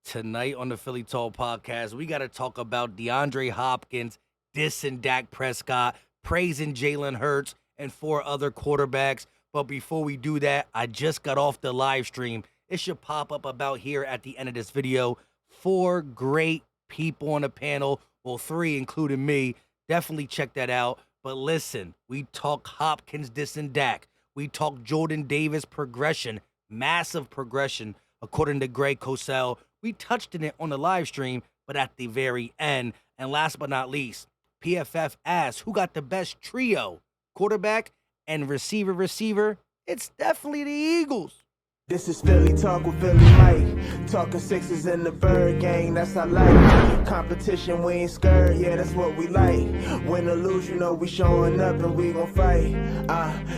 Tonight on the Philly Talk podcast, we got to talk about DeAndre Hopkins dissing Dak Prescott, praising Jalen Hurts, and 4 other quarterbacks. But before we do that, I just got off the live stream. It should pop up about here at the end of this video. 4 great people on the panel. Well, 3 including me. Definitely check that out. But listen, we talk Hopkins dissing Dak. We talk Jordan Davis progression, massive progression, according to Greg Cosell. We touched on it on the live stream, but at the very end. And last but not least, PFF asked who got the best trio, quarterback and receiver. It's definitely the Eagles. This is Philly Talk with Philly Mike. Talking Sixers in the bird gang, that's I like. Competition, we ain't scared, yeah, that's what we like. Win or lose, you know we showing up and we gon' fight.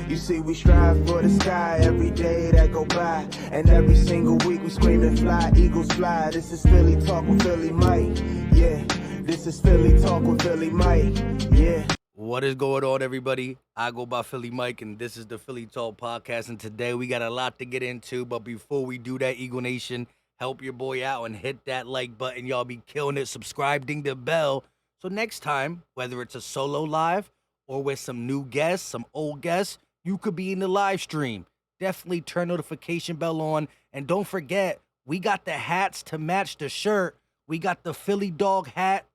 You see we strive for the sky every day that go by. And every single week we screaming fly, Eagles fly. This is Philly Talk with Philly Mike, yeah. This is Philly Talk with Philly Mike, yeah. What is going on, everybody? I go by Philly Mike, and this is the Philly Talk podcast. And today we got a lot to get into. But before we do that, Eagle Nation, help your boy out and hit that like button. Y'all be killing it. Subscribe, ding the bell. So next time, whether it's a solo live or with some new guests, some old guests, you could be in the live stream. Definitely turn notification bell on. And don't forget, we got the hats to match the shirt. We got the Philly Dog hat,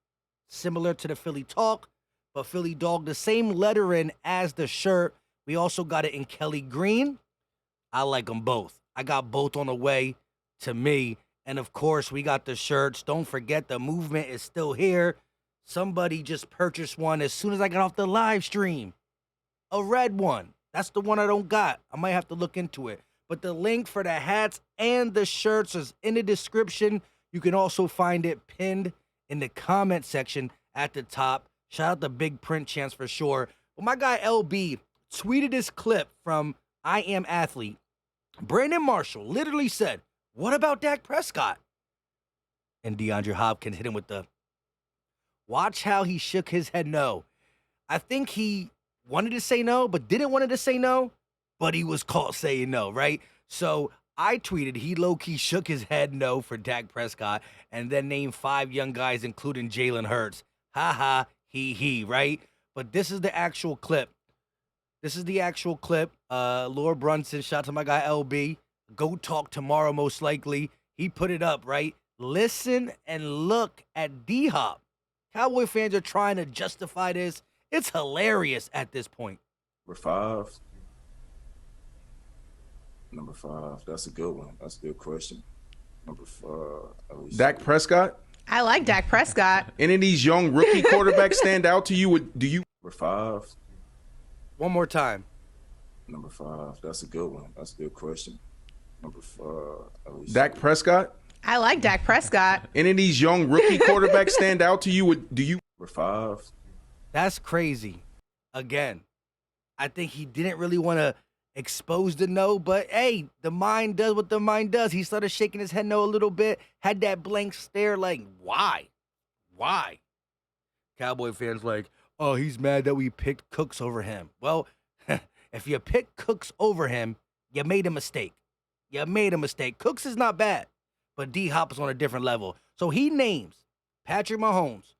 similar to the Philly Talk. But Philly Dog, the same lettering as the shirt. We also got it in Kelly Green. I like them both. I got both on the way to me. And, of course, we got the shirts. Don't forget, the movement is still here. Somebody just purchased one as soon as I got off the live stream. A red one. That's the one I don't got. I might have to look into it. But the link for the hats and the shirts is in the description. You can also find it pinned in the comment section at the top. Shout out to Big Print Chance for sure. Well, my guy LB tweeted this clip from I Am Athlete. Brandon Marshall literally said, "What about Dak Prescott?" And DeAndre Hopkins hit him with the, watch how he shook his head no. I think he wanted to say no, but didn't want to say no, but he was caught saying no, right? So I tweeted he low-key shook his head no for Dak Prescott and then named 5 young guys, including Jalen Hurts. Ha, right? But this is the actual clip. Laura Brunson, shout out to my guy LB. Go talk tomorrow, most likely. He put it up, right? Listen and look at D-Hop. Cowboy fans are trying to justify this. It's hilarious at this point. Number 5. That's a good one. That's a good question. Number 5. Dak Prescott? I like Dak Prescott. Any of these young rookie quarterbacks stand out to you? Do you? Number 5. One more time. Number 5. That's a good one. That's a good question. Number 5. Dak Prescott? I like Dak Prescott. Any of these young rookie quarterbacks stand out to you? Do you? Number 5. That's crazy. Again, I think he didn't really want to expose the no, but hey, the mind does what the mind does. He started shaking his head no a little bit, had that blank stare like, why? Cowboy fans like, oh, he's mad that we picked Cooks over him. Well, if you pick Cooks over him, you made a mistake. Cooks is not bad, but D-Hop is on a different level. So he names Patrick Mahomes,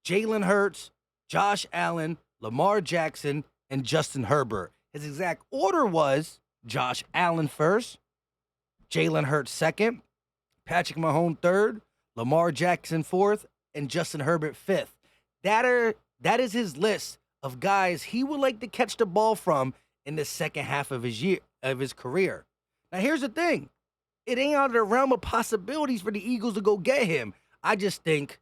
Jalen Hurts, Josh Allen, Lamar Jackson, and Justin Herbert. His exact order was Josh Allen first, Jalen Hurts second, Patrick Mahomes third, Lamar Jackson fourth, and Justin Herbert fifth. That is his list of guys he would like to catch the ball from in the second half of his career. Now, here's the thing. It ain't out of the realm of possibilities for the Eagles to go get him. I just think,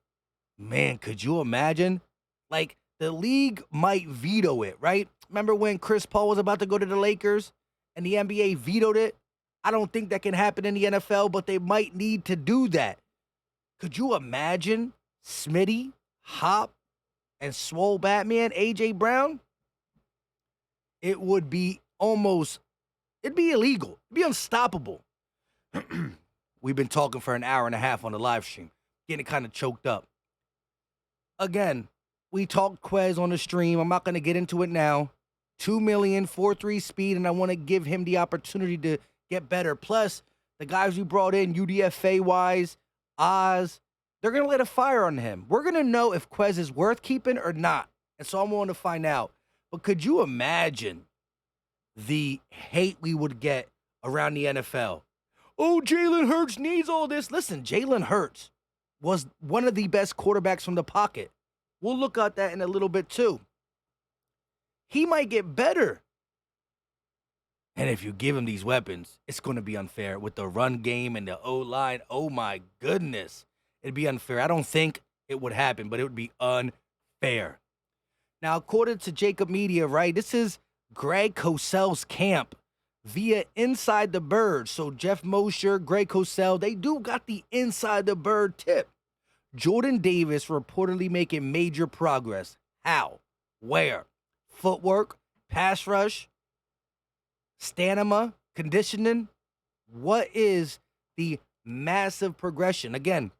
man, could you imagine? Like, the league might veto it, right? Remember when Chris Paul was about to go to the Lakers and the NBA vetoed it? I don't think that can happen in the NFL, but they might need to do that. Could you imagine Smitty, Hop, and Swole Batman, A.J. Brown? It would be it'd be illegal. It'd be unstoppable. We've been talking for an hour and a half on the live stream, getting kind of choked up. Again, we talked Quez on the stream. I'm not going to get into it now. 2 million, 4.3 speed, and I want to give him the opportunity to get better. Plus, the guys we brought in, UDFA-wise, Oz, they're going to light a fire on him. We're going to know if Quez is worth keeping or not. And so I'm going to find out. But could you imagine the hate we would get around the NFL? Oh, Jalen Hurts needs all this. Listen, Jalen Hurts was one of the best quarterbacks from the pocket. We'll look at that in a little bit too. He might get better. And if you give him these weapons, it's going to be unfair with the run game and the O-line. Oh, my goodness. It'd be unfair. I don't think it would happen, but it would be unfair. Now, according to Jacob Media, right, this is Greg Cosell's camp via Inside the Bird. So Jeff Mosher, Greg Cosell, they do got the Inside the Bird tip. Jordan Davis reportedly making major progress. How? Where? Footwork, pass rush, stamina, conditioning. What is the massive progression? Again,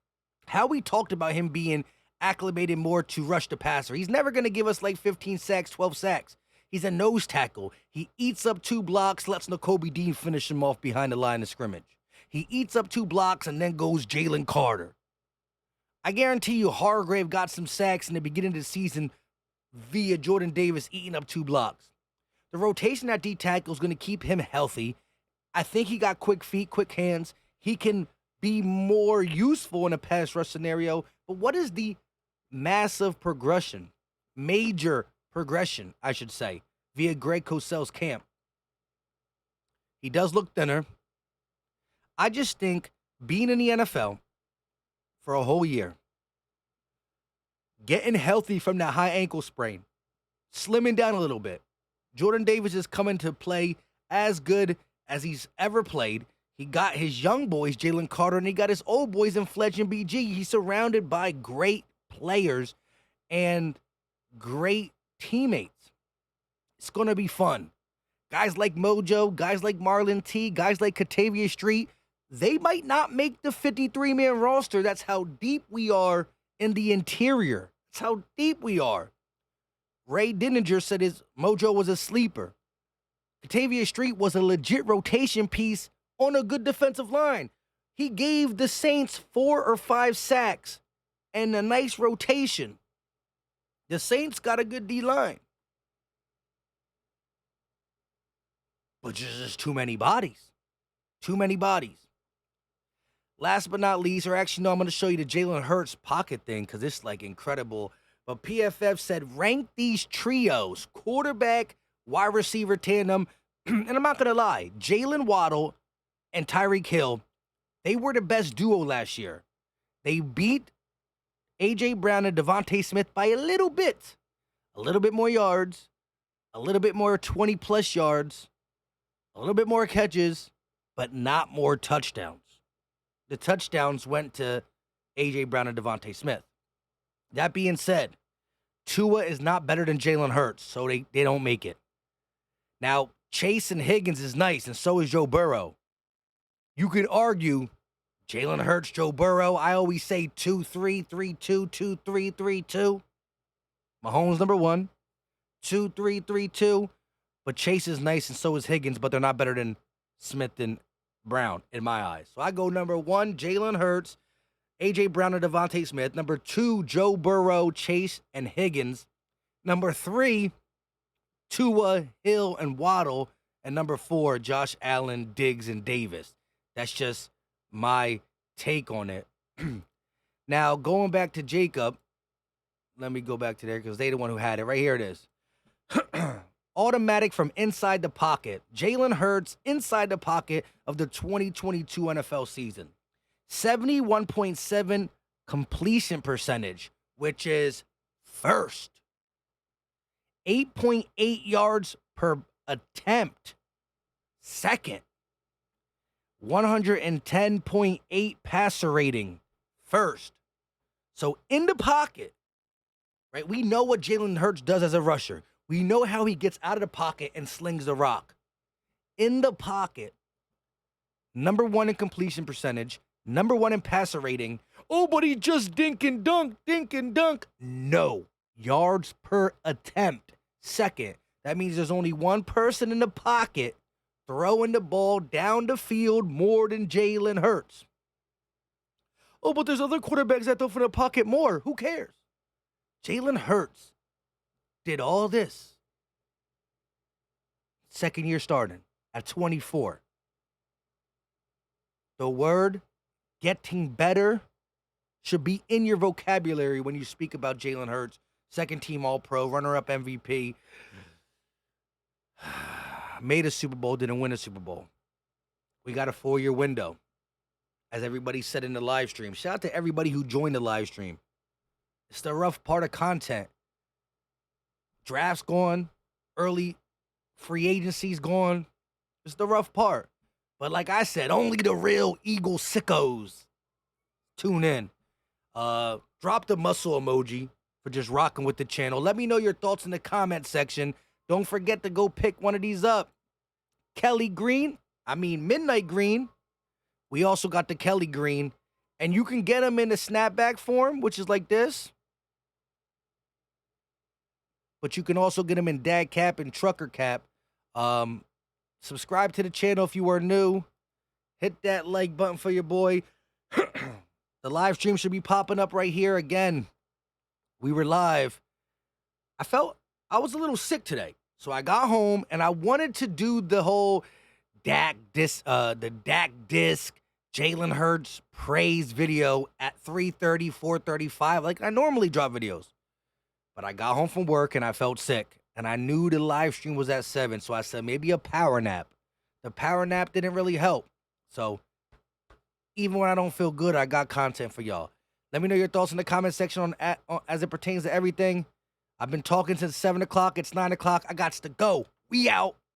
how we talked about him being acclimated more to rush the passer. He's never going to give us like 15 sacks, 12 sacks. He's a nose tackle. He eats up 2 blocks, lets Nakobe Dean finish him off behind the line of scrimmage. He eats up 2 blocks and then goes Jalen Carter. I guarantee you Hargrave got some sacks in the beginning of the season via Jordan Davis eating up 2 blocks. The rotation at D tackle is going to keep him healthy. I think he got quick feet, quick hands. He can be more useful in a pass rush scenario. But what is the massive progression, major progression, I should say, via Greg Cosell's camp? He does look thinner. I just think being in the NFL for a whole year, getting healthy from that high ankle sprain, slimming down a little bit. Jordan Davis is coming to play as good as he's ever played. He got his young boys, Jalen Carter, and he got his old boys in Fletch and BG. He's surrounded by great players and great teammates. It's going to be fun. Guys like Mojo, guys like Marlon T, guys like Catavia Street, they might not make the 53-man roster. That's how deep we are in the interior. That's how deep we are. Ray Denninger said his Mojo was a sleeper. Catavia Street was a legit rotation piece on a good defensive line. He gave the Saints 4 or 5 sacks and a nice rotation. The Saints got a good D-line. But just too many bodies. Too many bodies. Last but not least, or actually, no, I'm going to show you the Jalen Hurts pocket thing because it's like incredible. But PFF said rank these trios, quarterback, wide receiver tandem. And I'm not going to lie, Jalen Waddle and Tyreek Hill, they were the best duo last year. They beat A.J. Brown and Devontae Smith by a little bit more yards, a little bit more 20-plus yards, a little bit more catches, but not more touchdowns. The touchdowns went to A.J. Brown and Devontae Smith. That being said, Tua is not better than Jalen Hurts, so they don't make it. Now, Chase and Higgins is nice, and so is Joe Burrow. You could argue Jalen Hurts, Joe Burrow. I always say 2-3, 3-2, 2-3, 3-2. Mahomes number 1, 2-3, 3-2. But Chase is nice, and so is Higgins, but they're not better than Smith and Brown in my eyes. So I go number 1, Jalen Hurts, A.J. Brown and Devontae Smith. Number 2, Joe Burrow, Chase, and Higgins. Number 3, Tua, Hill, and Waddle. And number 4, Josh Allen, Diggs, and Davis. That's just my take on it. Now, going back to Jacob, let me go back to there because they're the one who had it. Right here it is. Automatic from inside the pocket. Jalen Hurts inside the pocket of the 2022 NFL season. 71.7 completion percentage, which is first. 8.8 yards per attempt. Second. 110.8 passer rating. First. So in the pocket, right? We know what Jalen Hurts does as a rusher. We know how he gets out of the pocket and slings the rock. In the pocket, number 1 in completion percentage, number 1 in passer rating. Oh, but he just dink and dunk. No. Yards per attempt. Second. That means there's only one person in the pocket throwing the ball down the field more than Jalen Hurts. Oh, but there's other quarterbacks that throw from the pocket more. Who cares? Jalen Hurts did all this. Second year starting at 24. The word getting better should be in your vocabulary when you speak about Jalen Hurts, second team All-Pro, runner-up MVP. Made a Super Bowl, didn't win a Super Bowl. We got a 4-year window, as everybody said in the live stream. Shout out to everybody who joined the live stream. It's the rough part of content. Draft's gone, early free agency's gone. It's the rough part. But like I said, only the real Eagle sickos tune in. Drop the muscle emoji for just rocking with the channel. Let me know your thoughts in the comment section. Don't forget to go pick one of these up. Midnight Green. We also got the Kelly Green. And you can get them in the snapback form, which is like this. But you can also get them in dad cap and trucker cap. Subscribe to the channel if you are new. Hit that like button for your boy. The live stream should be popping up right here again. We were live. I was a little sick today. So I got home and I wanted to do the whole Dak disc, Jalen Hurts praise video at 3:30, 4:35, like I normally drop videos. But I got home from work and I felt sick. And I knew the live stream was at 7, so I said maybe a power nap. The power nap didn't really help. So even when I don't feel good, I got content for y'all. Let me know your thoughts in the comment section on as it pertains to everything. I've been talking since 7 o'clock. It's 9 o'clock. I got to go. We out.